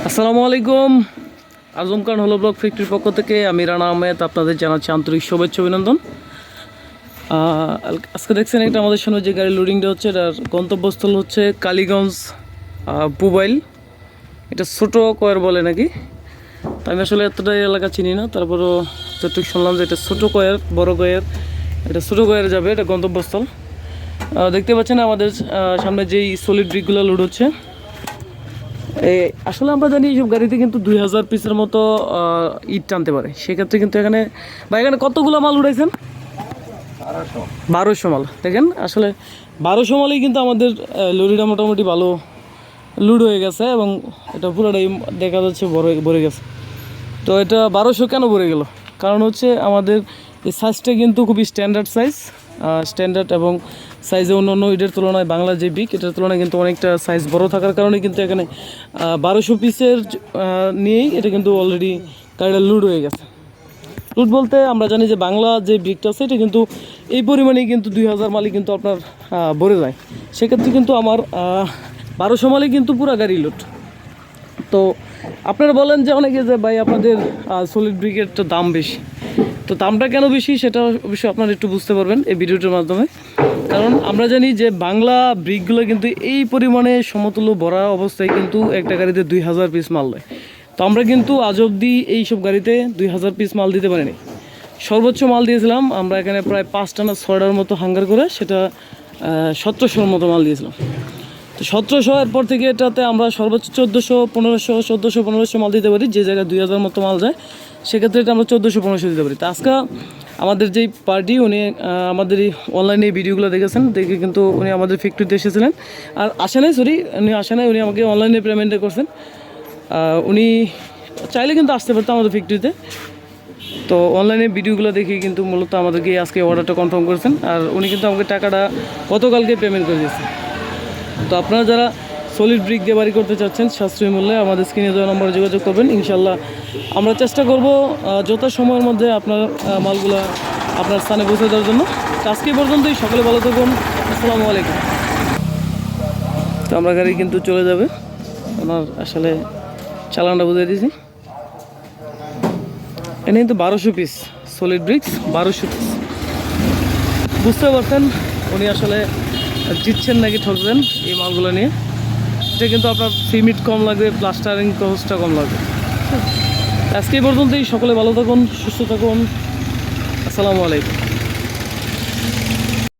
আসসালামু আলাইকুম। আজম খান হলো ব্লক ফ্যাক্টরির পক্ষ থেকে আমি রানা আহমেদ আপনাদের জানাচ্ছি আন্তরিক শুভেচ্ছা অভিনন্দন। আজকে দেখছেন এটা আমাদের সামনে যে গাড়ি লোডিংটা হচ্ছে, এটার গন্তব্যস্থল হচ্ছে কালীগঞ্জ পুবাইল। এটা ছোটো কয়ের বলে নাকি, তো আমি আসলে এতটাই এলাকা চিনি না, তারপরও যতটুকু শুনলাম যে এটা ছোটো কয়ের বড় কয়ের, এটা ছোটো কয়ের যাবে, এটা গন্তব্যস্থল। দেখতে পাচ্ছেন আমাদের সামনে যেই সলিড ব্রিকগুলো লোড হচ্ছে, আসলে আমরা জানি এইসব গাড়িতে কিন্তু 2000 পিসের মতো ইট টানতে পারে। সেক্ষেত্রে কিন্তু এখানে কতগুলো মাল উঠাইছেন? 1200 মাল। দেখেন আসলে 1200 মালেই কিন্তু আমাদের লরিটা মোটামুটি ভালো লোড হয়ে গেছে এবং এটা পুরোটাই দেখা যাচ্ছে ভরে গেছে। তো এটা 1200 কেন ভরে গেল? কারণ হচ্ছে আমাদের এই সাইজটা কিন্তু খুবই স্ট্যান্ডার্ড সাইজ, স্ট্যান্ডার্ড এবং সাইজে অন্য ইটের তুলনায় বাংলা যে বিক এটার তুলনায় কিন্তু অনেকটা সাইজ বড় থাকার কারণে কিন্তু এখানে 1200 পিসের নিয়েই এটা কিন্তু অলরেডি গাড়িটা লোড হয়ে গেছে। লোড বলতে আমরা জানি যে বাংলা যে বিকটা আছে এটা কিন্তু এই পরিমাণেই কিন্তু 2000 মালই কিন্তু আপনার ভরে যায়। সেক্ষেত্রে কিন্তু আমার 1200 মালই কিন্তু পুরো গাড়ি লোড। তো আপনারা বলেন যে অনেকে যে ভাই আপনাদের সলিড ব্রিকের তো দাম বেশি, তো দামটা কেন বেশি সেটা অবশ্যই আপনারা একটু বুঝতে পারবেন এই ভিডিওটার মাধ্যমে। কারণ আমরা জানি যে বাংলা ব্রিকগুলো কিন্তু এই পরিমাণে সমতুল্য ভরা অবস্থায় কিন্তু একটা গাড়িতে 2000 পিস মাল দেয়। তো আমরা কিন্তু আজ অবধি এইসব গাড়িতে 2000 পিস মাল দিতে পারিনি। সর্বোচ্চ মাল দিয়েছিলাম আমরা এখানে প্রায় 5টা না 6টার মতো হাঙ্গার করে, সেটা 1700-র মতো মাল দিয়েছিলাম। তো 1700 এরপর থেকে এটাতে আমরা সর্বোচ্চ 1400, 1500, 1400, 1500 মাল দিতে পারি। যে জায়গায় 2000 মতো মাল যায় সেক্ষেত্রে এটা আমরা 1400, 1500 দিতে পারি। তো আজকে আমাদের যেই পার্টি উনি আমাদের এই অনলাইনে এই ভিডিওগুলো দেখেছেন, দেখে কিন্তু উনি আমাদের ফ্যাক্টরিতে এসেছিলেন। আর আসে নাই, উনি আসে নাই, উনি আমাকে অনলাইনে পেমেন্টে করছেন। উনি চাইলে কিন্তু আসতে পারতো আমাদের ফ্যাক্টরিতে। তো অনলাইনে ভিডিওগুলো দেখে কিন্তু মূলত আমাদেরকে আজকে অর্ডারটা কনফার্ম করেছেন। আর উনি কিন্তু আমাকে টাকাটা গতকালকে পেমেন্ট করে দিয়েছেন। তো আপনারা যারা সলিড ব্রিক দিয়ে বাড়ি করতে চাচ্ছেন সাশ্রয়ী মূল্যে আমাদের স্ক্রিনে দেওয়া নম্বরে যোগাযোগ করবেন। ইনশাল্লাহ আমরা চেষ্টা করব যথাসময়ের মধ্যে আপনার মালগুলা আপনার স্থানে পৌঁছে দেওয়ার জন্য। আজকে পর্যন্তই, সকলে ভালো থাকুন। আসসালামু আলাইকুম। তো আমরা গাড়ি কিন্তু চলে যাবে, ওনার আসলে চালানটা বুঝিয়ে দিয়েছি। এনে কিন্তু 1200 পিস সলিড ব্রিক্স, 1200 পিস। বুঝতে পারছেন উনি আসলে জিতছেন নাকি ঠকবেন এই মালগুলো নিয়ে। এটা কিন্তু আপনার সিমেন্ট কম লাগবে, প্লাস্টারিং কস্টটা কম লাগবে। আজকে পর্যন্তই, সকলে ভালো থাকুন, সুস্থ থাকুন। আসসালামু আলাইকুম।